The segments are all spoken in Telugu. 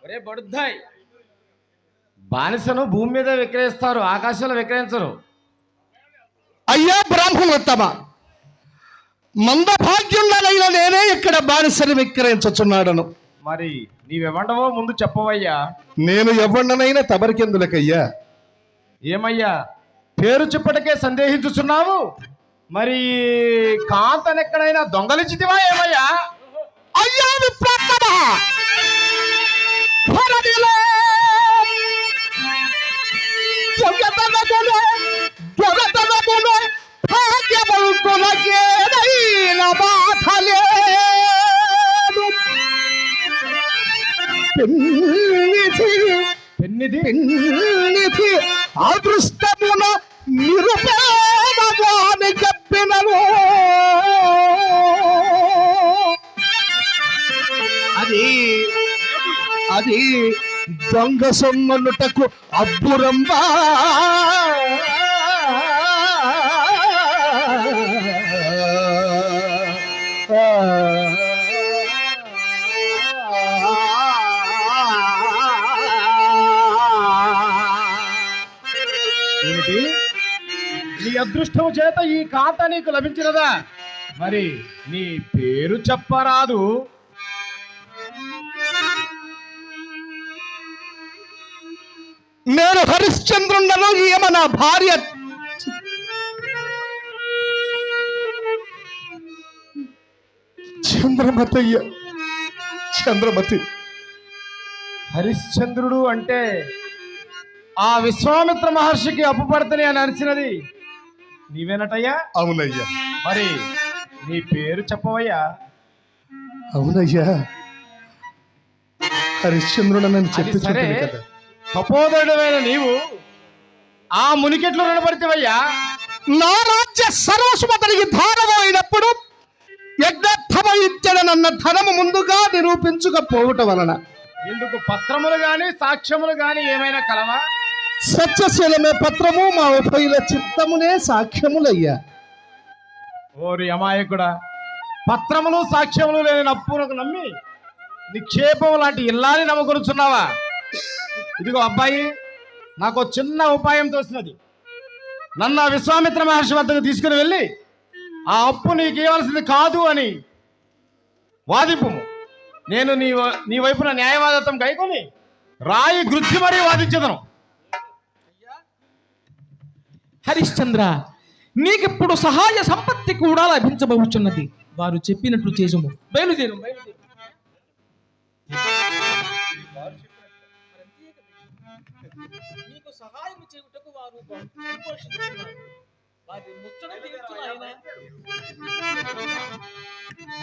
ఒరే బడుద్దాయ్, బానిసను భూమి మీద విక్రయిస్తారు, ఆకాశంలో విక్రయించరు. అయ్యా బ్రాహ్మణోత్తమ, మందభాగ్యుండనైన నేనే ఇక్కడ బానిసని విక్రయించుచున్నాడను. మరి నీవెవండవో ముందు చెప్పవయ్యా. నేను ఎవరినైనా తమరికెందులకయ్యా? ఏమయ్యా పేరు చెప్పటకే సందేహించుచున్నావు? మరి కాంతనెక్కడైనా దొంగలించితివా ఏమయ్యా? అయ్యా విప్రోత్తమ, ధరణిలో జగతనములో జగతనములో భాగ్యవంతులకేదైన బాధ లేదు. పెన్నిధి అదృష్టమున నిరుపేదవాని చెప్పినను. అది దొంగ సొమ్మనుటకు అబ్బురంబా. ఏమిటి, నీ అదృష్టం చేత ఈ కాంత నీకు లభించినదా? మరి నీ పేరు చెప్పరాదు? నేను హరిశ్చంద్రుండను, ఈమె నా భార్య చంద్రమతయ్య. చంద్రమతి. హరిశ్చంద్రుడు అంటే ఆ విశ్వామిత్ర మహర్షికి అప్పుపడతని అని అరిచినది నీవేనటయ్యా? అవునయ్యా. మరి నీ పేరు చెప్పవయ్యా. అవునయ్యా, హరిశ్చంద్రుడనని చెప్పి సరే, కదా. తపోదరుడమైన నీవు ఆ మునికెట్లు రుణపడితేవయ్యా? నా రాజ్య సర్వస్వతనికి ధారమైనప్పుడు యజ్ఞార్థమయిచ్చడనన్న ధనము ముందుగా నిరూపించుకపోవటం వలన ఇందుకు పత్రములు గాని సాక్ష్యములు గాని ఏమైనా కలవా? సత్యశీలమే పత్రము, మా ఉభయుల చిత్తమునే సాక్ష్యములయ్యా. ఓరి అమాయకుడా, పత్రములు సాక్ష్యములు లేని అప్పులకు నమ్మి నిక్షేపం లాంటి ఇల్లాని నమ్ముకొనుచున్నావా? ఇదిగో అబ్బాయి, నాకు చిన్న ఉపాయం తోసినది. నన్ను ఆ విశ్వామిత్ర మహర్షి వద్దకు తీసుకుని వెళ్ళి ఆ అప్పు నీకు ఇవ్వాల్సింది కాదు అని వాదింపు. నేను నీ వైపున న్యాయవాదత్వం కైకొని రాయి గృద్ధి మరీ వాదించదను. హరిశ్చంద్ర, నీకిప్పుడు సహాయ సంపత్తి కూడా లభించబోచున్నది. వారు చెప్పినట్లు చేజము. బయలుదేరు. నీకు సహాయం చేయుటకు వారు సంతోషిస్తున్నారు. వారి ముచ్చట తీర్చును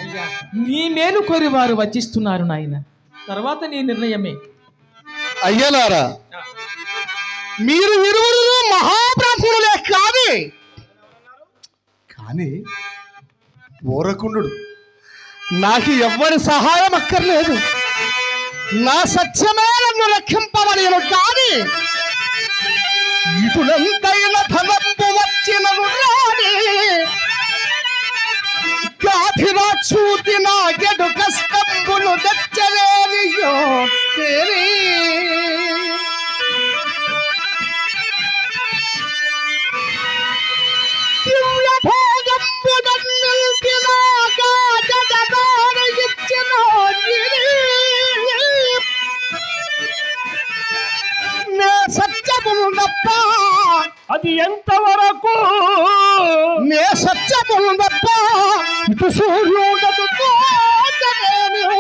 అయ్యా. నీ మేలు కోరి వారు వచ్చిస్తున్నారు నాయన. తర్వాత నీ నిర్ణయమే. అయ్యలారా, మీరు ఇరువురు మహాబ్రాహ్మణులే కానీ ఓరకుండు నాకు ఎవ్వరి సహాయం అక్కర్లేదు. నా సత్యమే నన్ను రక్షింపవలేను. కానీ ఇటులంతైన ధనంపు వచ్చినను రాని గాధిరా చూతి నా గెడు కష్టంబులు తెచ్చలేనియో తేరి. అది ఎంతవరకు నే సత్యము తప్ప ఇటు సూర్యుడు మీరు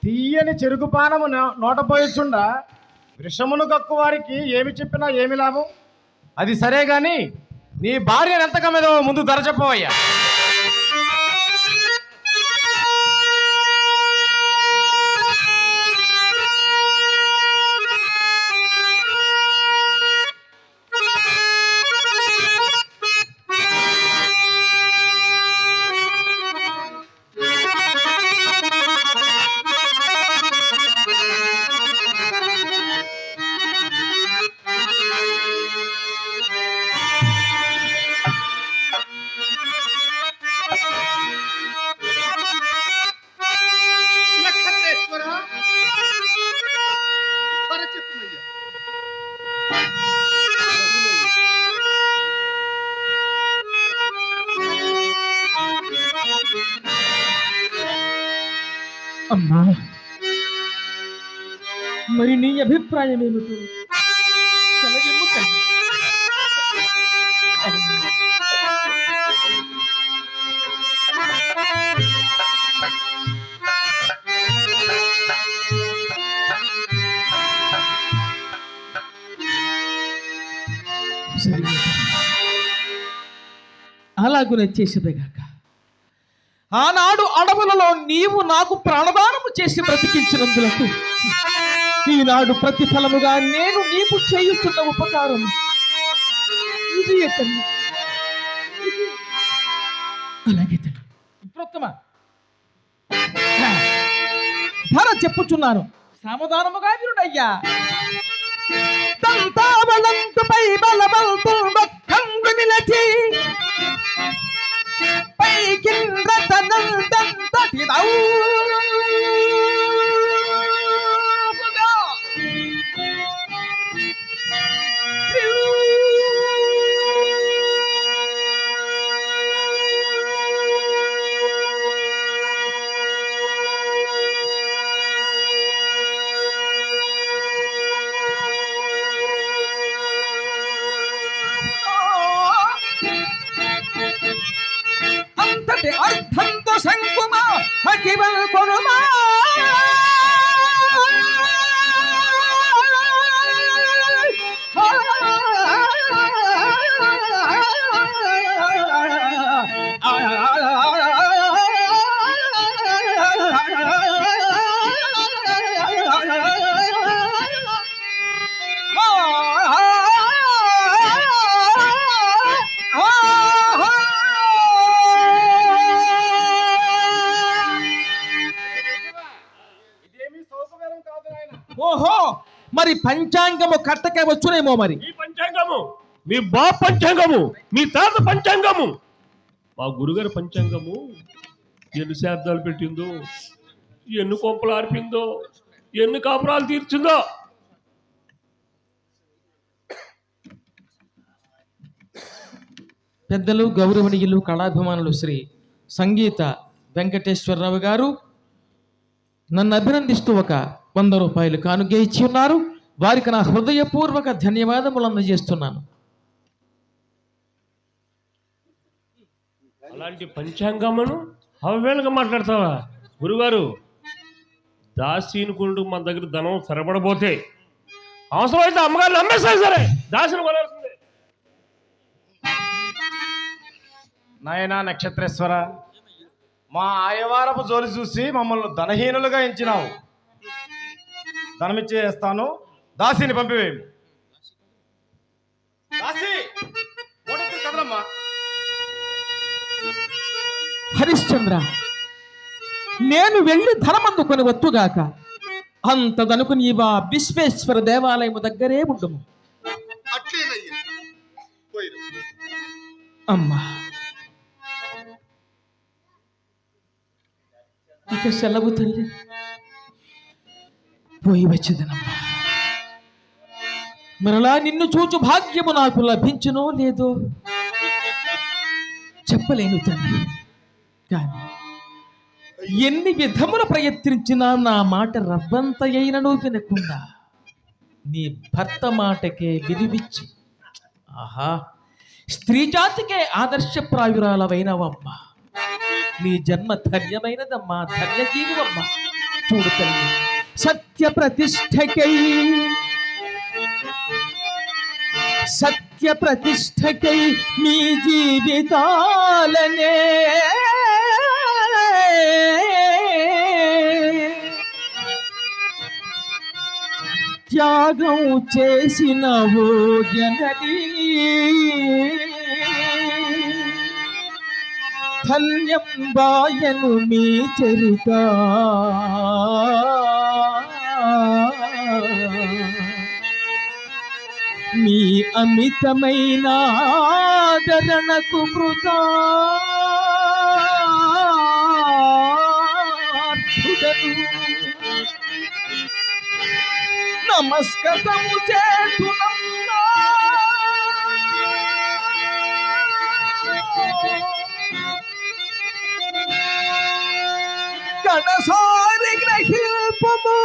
తీయని చెరుకుపానము నోటపోయిచుండా విషమును కక్కు వారికి ఏమి చెప్పినా ఏమి లాభం? అది సరే గాని నీ భార్యను ఎంత కమ్మేదో ముందు ధర చెప్పవయ్యా. మరి నీ అభిప్రాయం ఏమిటో సెలవిమ్ము తల్లి. సరే, అలాగునే చేసేదిగాక. ఆనాడు అడవులలో నీవు నాకు ప్రాణదానము చేసి బ్రతికించినందులకు ఈనాడు ప్రతిఫలముగా నేను నీకు చేయుచున్న ఉపకారం ఇది తల్లి. అలాగే తల్లి. ఇప్పుడొత్తమా ధర చెప్పుచున్నాను, సావధానముగా వినుడయ్యా. దంతావళంతుపై బలవంతు బక్కంగు నిలచి పైకింద్రతనందంతటిదౌ అంతటి అర్థంతో సంకుమా అకివల్ కొనుమా ఓహో, మరి పంచాంగము కట్టకే వచ్చునేమో. మరి ఈ పంచాంగము మీ బాబు పంచాంగము, మీ తాత పంచాంగము, మా గురుగారి పంచాంగము ఎన్ని శాబ్దాలు పెట్టిందో, ఎన్ని కొంపలు ఆర్పిందో, ఎన్ని కాపురాలు తీర్చిందో. పెద్దలు గౌరవనీయులు కళాభిమానులు శ్రీ సంగీత వెంకటేశ్వరరావు గారు నన్ను అభినందిస్తూ ఒక 100 రూపాయలు కానుక ఇచ్చి ఉన్నారు. వారికి నా హృదయపూర్వక ధన్యవాదములు అందజేస్తున్నాను. అలాంటి పంచాంగమును అవవేళగా మాట్లాడతావా గురుగారు? దాసీనుకుంటూ మన దగ్గర ధనం సరపడబోతే అవసరమైతే అమ్మగారిని అమ్మేస్తాయి, సరే దాసిని కొనాల్సిందే. నాయనా నక్షత్రేశ్వర, మా ఆయవారపు జోలి చూసి మమ్మల్ని ధనహీనులుగా ఎంచినావు. ధనమిచ్చేస్తాను, దాసిని పంపివేయము. దాసి కదలమ్మా. హరిశ్చంద్ర, నేను వెళ్ళి ధనమందుకొని వత్తుగాక. అంతదనుకు నీవా విశ్వేశ్వర దేవాలయము దగ్గరే ఉండము. అమ్మా, ఇక సెలవు తల్లి, పోయి వచ్చేదనమ్మా. మరలా నిన్ను చూచు భాగ్యము నాకు లభించునో లేదో చెప్పలేను తల్లి. కానీ ఎన్ని విధములు ప్రయత్నించినా నా మాట రవ్వంత అయినను వినకుండా నీ భర్త మాటకే విలువిచ్చి, ఆహా, స్త్రీ జాతికే ఆదర్శప్రాయురాలవైనవమ్మా. నీ జన్మ ధన్యమైనదమ్మా, ధన్యజీవమ్మా. చూడు తల్లి, సత్య ప్రతిష్టకై మీ జీవితాలనే త్యాగం చేసినవో జననీ, ధన్యం బాయను మీ చరిత. మీ అమితమైన ఆదరణకు కృతార్థుడను నమస్కరము చేతునమ్మా. కడసారి గ్రహింపము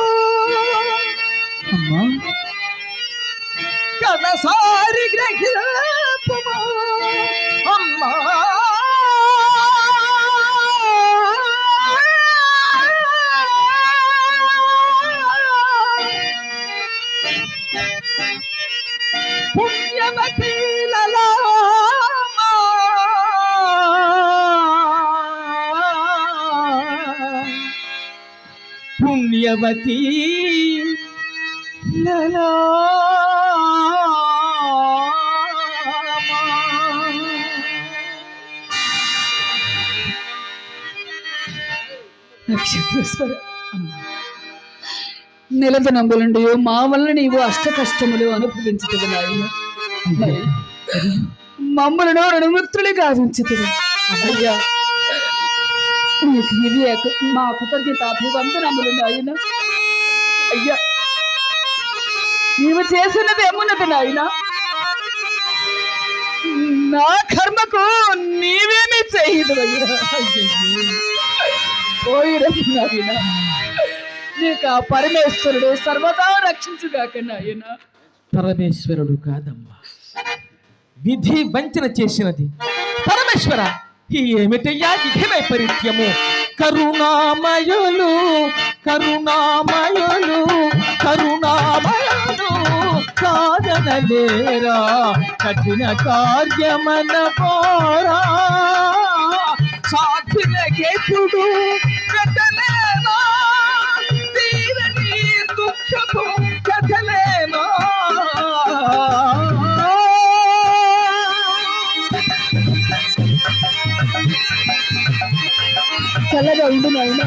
పుణ్యవతి లలా నక్షత్రేశ్వర నిలదనంబులండి మా వల్ల నీవు అష్ట కష్టములు అనుభవించుతుంది నాయన. మరి మమ్మలను రుణముక్తులు గావించుతుంది అయ్యా. నీకు ఇవి మా కృతజ్ఞతాభివందనములు నాయన. అయ్యా నీవు చేసినది ఏమున్నది నాయన? నా కర్మకు నీవేమీ చేయదు అయ్యా. నాయన నీకు ఆ పరమేశ్వరుడు సర్వదా రక్షించుగాక నాయన. పరమేశ్వరుడు కాదమ్మా, విధి వంచన చేసినది పరమేశ్వర. ఏమిటయ్యా విధి వైపరీత్యము? కరుణామయులు కరుణామయులు కరుణామయులు కాదనలేరా, కఠిన కార్యమన పోరా, సాధ్యులకెప్పుడు కథలేనా, తీరని దుఃఖపు కథలేనా. చల్లగా ఉండు నాయన.